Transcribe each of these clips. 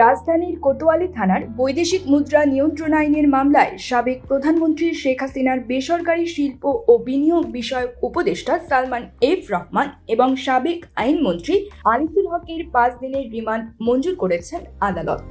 রাজধানীর কোতোয়ালি থানার বৈদেশিক মুদ্রা নিয়ন্ত্রণ আইনের মামলায় সাবেক প্রধানমন্ত্রী শেখ হাসিনার বেসরকারি শিল্প ও বিনিয়োগ বিষয়ক উপদেষ্টা সালমান এফ রহমান এবং সাবেক আইনমন্ত্রী আনিসুল হকের 5 দিনের রিমান্ড মঞ্জুর করেছেন আদালত।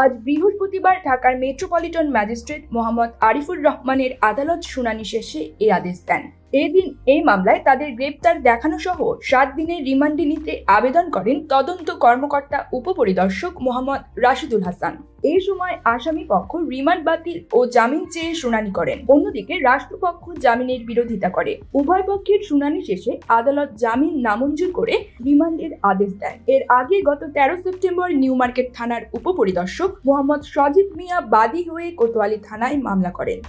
আজ বৃহস্পতিবার ঢাকার মেট্রোপলিটন ম্যাজিস্ট্রেট মোহাম্মদ আরিফুর রহমানের আদালত শুনানি শেষে এই আদেশ দেন। এদিন এই মামলায় তাদের গ্রেপ্তার দেখানো সহ 7 দিনের রিমান্ডে নিতে আবেদন করেন তদন্ত কর্মকর্তা উপপরিদর্শক মোহাম্মদ রাশিদুল হাসান। এই সময় আসামি পক্ষ রিমান্ড বাতিল ও জামিন চেয়ে শুনানি করেন। অন্যদিকে রাষ্ট্রপক্ষ জামিনের বিরোধিতা করে। উভয় পক্ষের শুনানি শেষে আদালত জামিন নামঞ্জুর করে রিমান্ডের আদেশ দেন। এর আগে গত 13 সেপ্টেম্বর নিউ মার্কেট থানার উপপরিদর্শক মোহাম্মদ সজিব মিয়া বাদী হয়ে কোতোয়ালি থানায় মামলা করেন।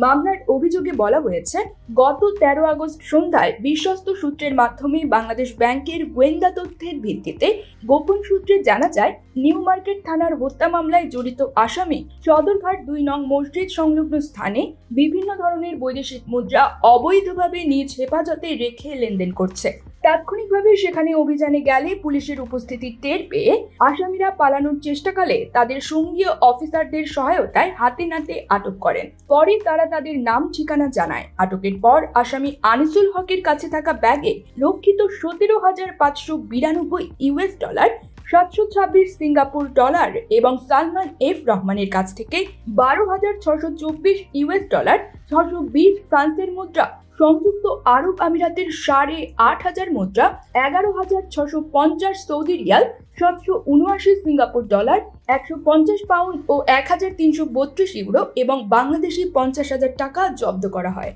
মামলার অভিযোগে বলা হয়েছে, গত 13 আগস্ট সন্ধ্যায় বিশ্বস্ত সূত্রের মাধ্যমে বাংলাদেশ ব্যাংকের গোয়েন্দা তথ্যের ভিত্তিতে গোপন সূত্রে জানা যায়, নিউ মার্কেট থানার হত্যা মামলায় জড়িত আসামি সদরঘাট 2 নং মসজিদ সংলগ্ন স্থানে বিভিন্ন ধরনের বৈদেশিক মুদ্রা অবৈধভাবে নিজ হেফাজতে রেখে লেনদেন করছে। তাৎক্ষণিকভাবে সেখানে অভিযানে গেলে পুলিশের উপস্থিতি টের পেয়ে আসামিরা পালানোর চেষ্টাকালে তাদের সঙ্গীয় অফিসারদের সহায়তায় হাতে নাতে আটক করেন। পরে তারা তাদের নাম ঠিকানা জানায়। আটকের পর আসামি আনিসুল হকের কাছে থাকা ব্যাগে রক্ষিত 17,592 ইউএস ডলার, 726 সিঙ্গাপুর ডলার এবং সালমান এফ রহমানের কাছ থেকে 12,624 ইউএস ডলার, 620 ফ্রান্সের মুদ্রা, সংযুক্ত আরব আমিরাতের 8,500 মুদ্রা, 11,650 Saudi riyal, 779 Singapore dollar, 150 pound ও 1,332 ইউরো এবং বাংলাদেশি 50,000 টাকা জব্দ করা হয়।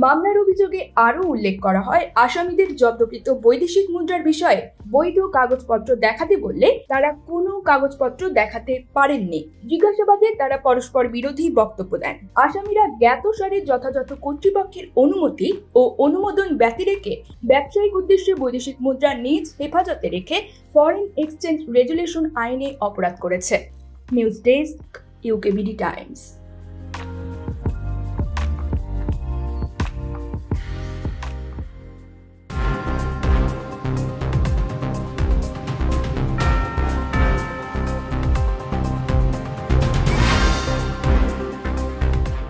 মামলার অভিযোগে আরও উল্লেখ করা হয়, আসামিদের জব্দকৃত বৈদেশিক মুদ্রার বিষয়ে বৈধ কাগজপত্র দেখাতে বললে তারা কোনো কাগজপত্র দেখাতে পারেননি। জিজ্ঞাসাবাদে তারা পরস্পর বিরোধী বক্তব্য দেন। আসামিরা জ্ঞাতসারে যথাযথ কর্তৃপক্ষের অনুমতি ও অনুমোদন ব্যতি রেখে ব্যবসায়িক উদ্দেশ্যে বৈদেশিক মুদ্রা নিজ হেফাজতে রেখে ফরেন এক্সচেঞ্জ রেগুলেশন আইনে অপরাধ করেছে। News desk, UKBD Times.